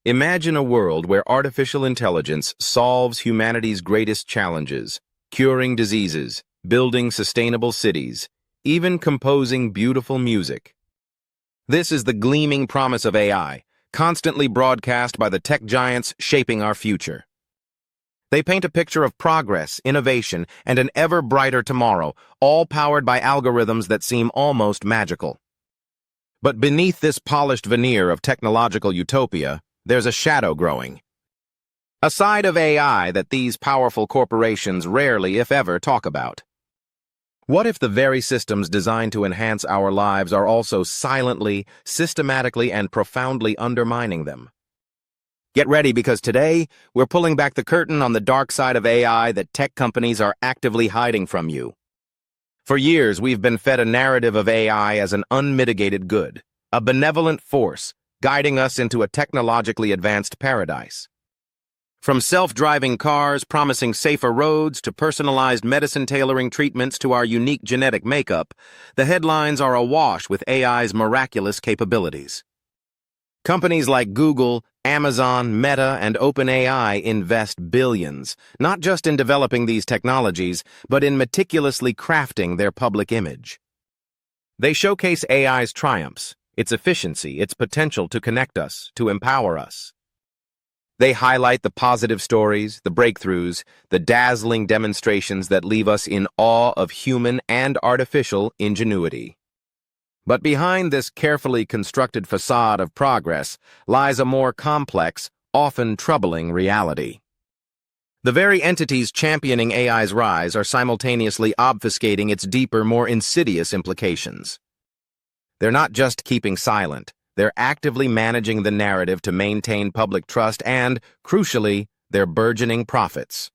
Imagine a world where artificial intelligence solves humanity's greatest challenges, curing diseases, building sustainable cities, even composing beautiful music. This is the gleaming promise of AI, constantly broadcast by the tech giants shaping our future. They paint a picture of progress, innovation, and an ever brighter tomorrow, all powered by algorithms that seem almost magical. But beneath this polished veneer of technological utopia, there's a shadow growing. A side of AI that these powerful corporations rarely, if ever, talk about. What if the very systems designed to enhance our lives are also silently, systematically, and profoundly undermining them? Get ready, because today, we're pulling back the curtain on the dark side of AI that tech companies are actively hiding from you. For years, we've been fed a narrative of AI as an unmitigated good, a benevolent force, guiding us into a technologically advanced paradise. From self-driving cars promising safer roads to personalized medicine tailoring treatments to our unique genetic makeup, the headlines are awash with AI's miraculous capabilities. Companies like Google, Amazon, Meta, and OpenAI invest billions, not just in developing these technologies, but in meticulously crafting their public image. They showcase AI's triumphs, its efficiency, its potential to connect us, to empower us. They highlight the positive stories, the breakthroughs, the dazzling demonstrations that leave us in awe of human and artificial ingenuity. But behind this carefully constructed facade of progress lies a more complex, often troubling reality. The very entities championing AI's rise are simultaneously obfuscating its deeper, more insidious implications. They're not just keeping silent, they're actively managing the narrative to maintain public trust and, crucially, their burgeoning profits.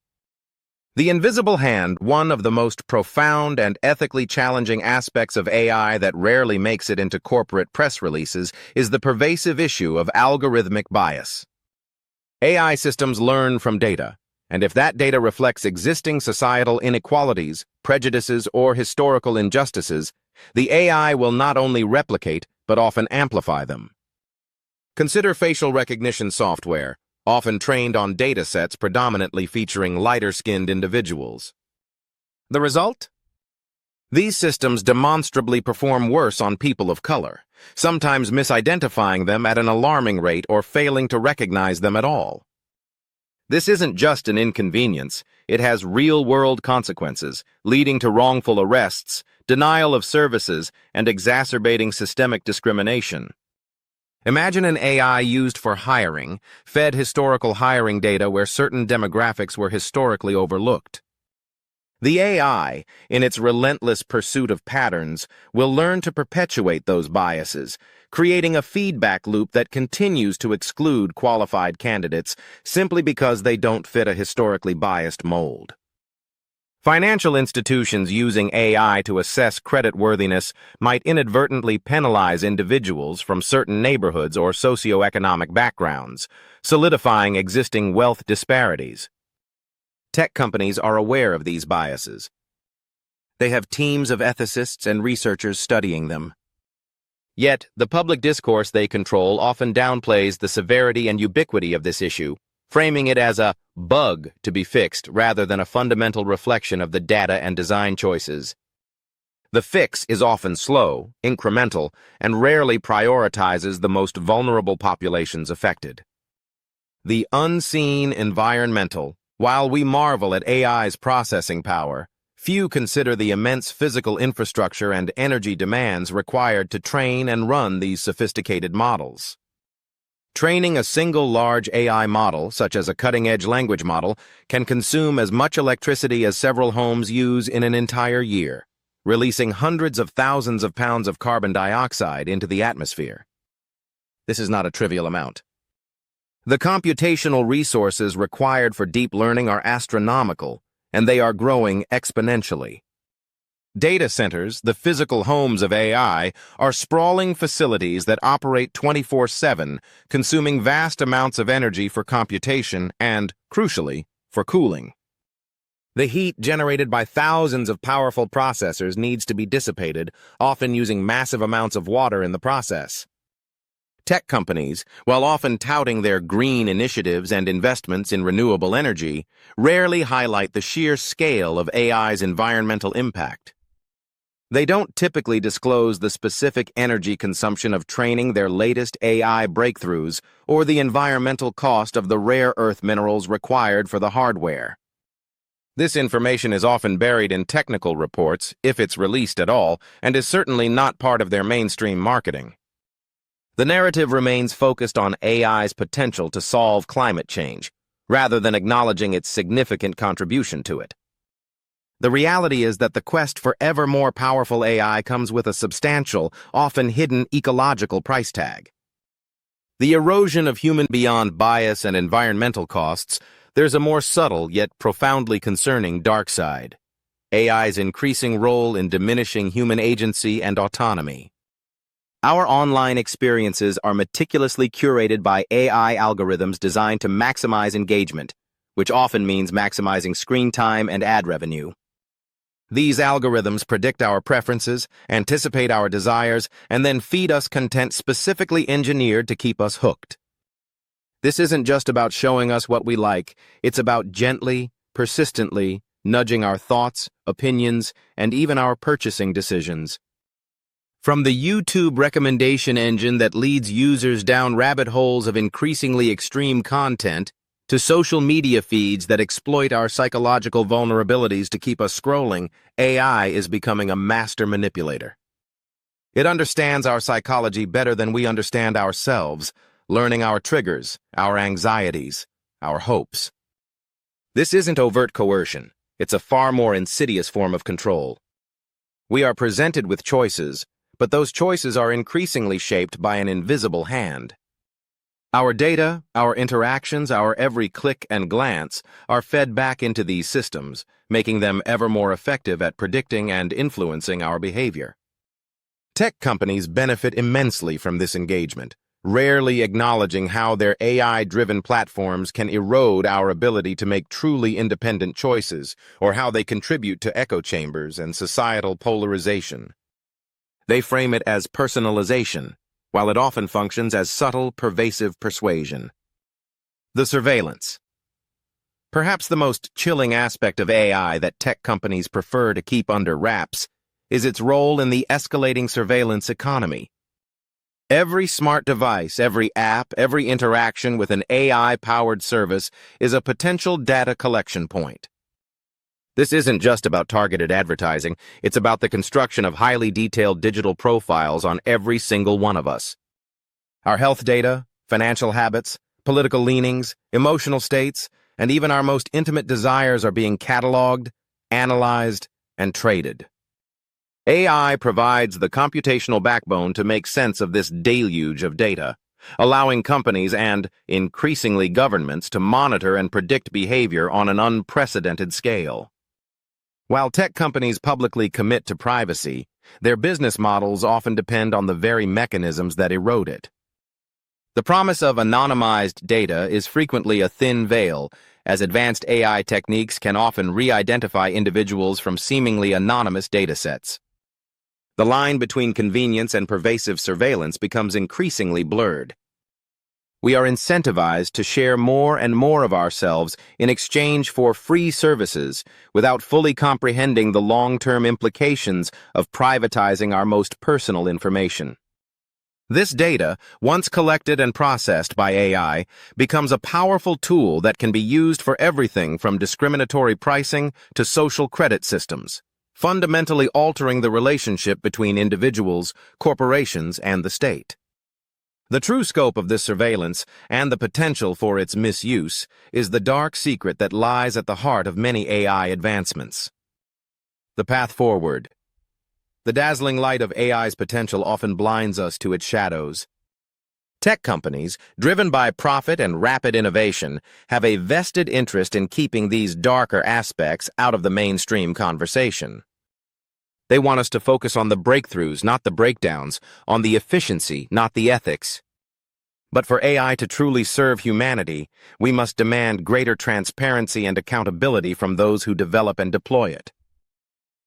The invisible hand, one of the most profound and ethically challenging aspects of AI that rarely makes it into corporate press releases, is the pervasive issue of algorithmic bias. AI systems learn from data, and if that data reflects existing societal inequalities, prejudices, or historical injustices, the AI will not only replicate, but often amplify them. Consider facial recognition software, often trained on datasets predominantly featuring lighter-skinned individuals. The result? These systems demonstrably perform worse on people of color, sometimes misidentifying them at an alarming rate or failing to recognize them at all. This isn't just an inconvenience, it has real-world consequences, leading to wrongful arrests, denial of services, and exacerbating systemic discrimination. Imagine an AI used for hiring, fed historical hiring data where certain demographics were historically overlooked. The AI, in its relentless pursuit of patterns, will learn to perpetuate those biases, creating a feedback loop that continues to exclude qualified candidates simply because they don't fit a historically biased mold. Financial institutions using AI to assess creditworthiness might inadvertently penalize individuals from certain neighborhoods or socioeconomic backgrounds, solidifying existing wealth disparities. Tech companies are aware of these biases. They have teams of ethicists and researchers studying them. Yet, the public discourse they control often downplays the severity and ubiquity of this issue, framing it as a bug to be fixed rather than a fundamental reflection of the data and design choices. The fix is often slow, incremental, and rarely prioritizes the most vulnerable populations affected. The unseen environmental. While we marvel at AI's processing power, few consider the immense physical infrastructure and energy demands required to train and run these sophisticated models. Training a single large AI model, such as a cutting-edge language model, can consume as much electricity as several homes use in an entire year, releasing hundreds of thousands of pounds of carbon dioxide into the atmosphere. This is not a trivial amount. The computational resources required for deep learning are astronomical, and they are growing exponentially. Data centers, the physical homes of AI, are sprawling facilities that operate 24/7, consuming vast amounts of energy for computation and, crucially, for cooling. The heat generated by thousands of powerful processors needs to be dissipated, often using massive amounts of water in the process. Tech companies, while often touting their green initiatives and investments in renewable energy, rarely highlight the sheer scale of AI's environmental impact. They don't typically disclose the specific energy consumption of training their latest AI breakthroughs or the environmental cost of the rare earth minerals required for the hardware. This information is often buried in technical reports, if it's released at all, and is certainly not part of their mainstream marketing. The narrative remains focused on AI's potential to solve climate change, rather than acknowledging its significant contribution to it. The reality is that the quest for ever more powerful AI comes with a substantial, often hidden ecological price tag. The erosion of human beyond bias and environmental costs, there's a more subtle yet profoundly concerning dark side: AI's increasing role in diminishing human agency and autonomy. Our online experiences are meticulously curated by AI algorithms designed to maximize engagement, which often means maximizing screen time and ad revenue. These algorithms predict our preferences, anticipate our desires, and then feed us content specifically engineered to keep us hooked. This isn't just about showing us what we like, it's about gently, persistently, nudging our thoughts, opinions, and even our purchasing decisions. From the YouTube recommendation engine that leads users down rabbit holes of increasingly extreme content, to social media feeds that exploit our psychological vulnerabilities to keep us scrolling, AI is becoming a master manipulator. It understands our psychology better than we understand ourselves, learning our triggers, our anxieties, our hopes. This isn't overt coercion. It's a far more insidious form of control. We are presented with choices, but those choices are increasingly shaped by an invisible hand. Our data, our interactions, our every click and glance are fed back into these systems, making them ever more effective at predicting and influencing our behavior. Tech companies benefit immensely from this engagement, rarely acknowledging how their AI-driven platforms can erode our ability to make truly independent choices, or how they contribute to echo chambers and societal polarization. They frame it as personalization, while it often functions as subtle, pervasive persuasion. The surveillance. Perhaps the most chilling aspect of AI that tech companies prefer to keep under wraps is its role in the escalating surveillance economy. Every smart device, every app, every interaction with an AI-powered service is a potential data collection point. This isn't just about targeted advertising, it's about the construction of highly detailed digital profiles on every single one of us. Our health data, financial habits, political leanings, emotional states, and even our most intimate desires are being cataloged, analyzed, and traded. AI provides the computational backbone to make sense of this deluge of data, allowing companies and, increasingly, governments to monitor and predict behavior on an unprecedented scale. While tech companies publicly commit to privacy, their business models often depend on the very mechanisms that erode it. The promise of anonymized data is frequently a thin veil, as advanced AI techniques can often re-identify individuals from seemingly anonymous datasets. The line between convenience and pervasive surveillance becomes increasingly blurred. We are incentivized to share more and more of ourselves in exchange for free services without fully comprehending the long-term implications of privatizing our most personal information. This data, once collected and processed by AI, becomes a powerful tool that can be used for everything from discriminatory pricing to social credit systems, fundamentally altering the relationship between individuals, corporations, and the state. The true scope of this surveillance, and the potential for its misuse, is the dark secret that lies at the heart of many AI advancements. The path forward. The dazzling light of AI's potential often blinds us to its shadows. Tech companies, driven by profit and rapid innovation, have a vested interest in keeping these darker aspects out of the mainstream conversation. They want us to focus on the breakthroughs, not the breakdowns, on the efficiency, not the ethics. But for AI to truly serve humanity, we must demand greater transparency and accountability from those who develop and deploy it.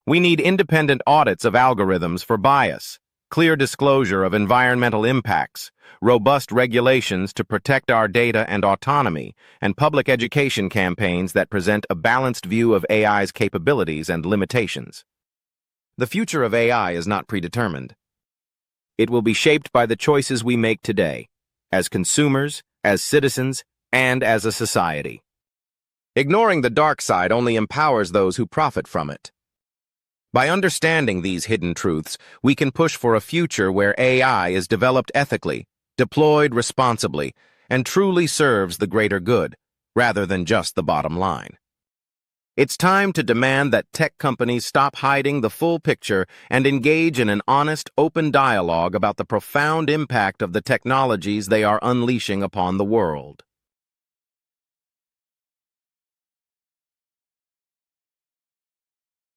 We need independent audits of algorithms for bias, clear disclosure of environmental impacts, robust regulations to protect our data and autonomy, and public education campaigns that present a balanced view of AI's capabilities and limitations. The future of AI is not predetermined. It will be shaped by the choices we make today, as consumers, as citizens, and as a society. Ignoring the dark side only empowers those who profit from it. By understanding these hidden truths, we can push for a future where AI is developed ethically, deployed responsibly, and truly serves the greater good, rather than just the bottom line. It's time to demand that tech companies stop hiding the full picture and engage in an honest, open dialogue about the profound impact of the technologies they are unleashing upon the world.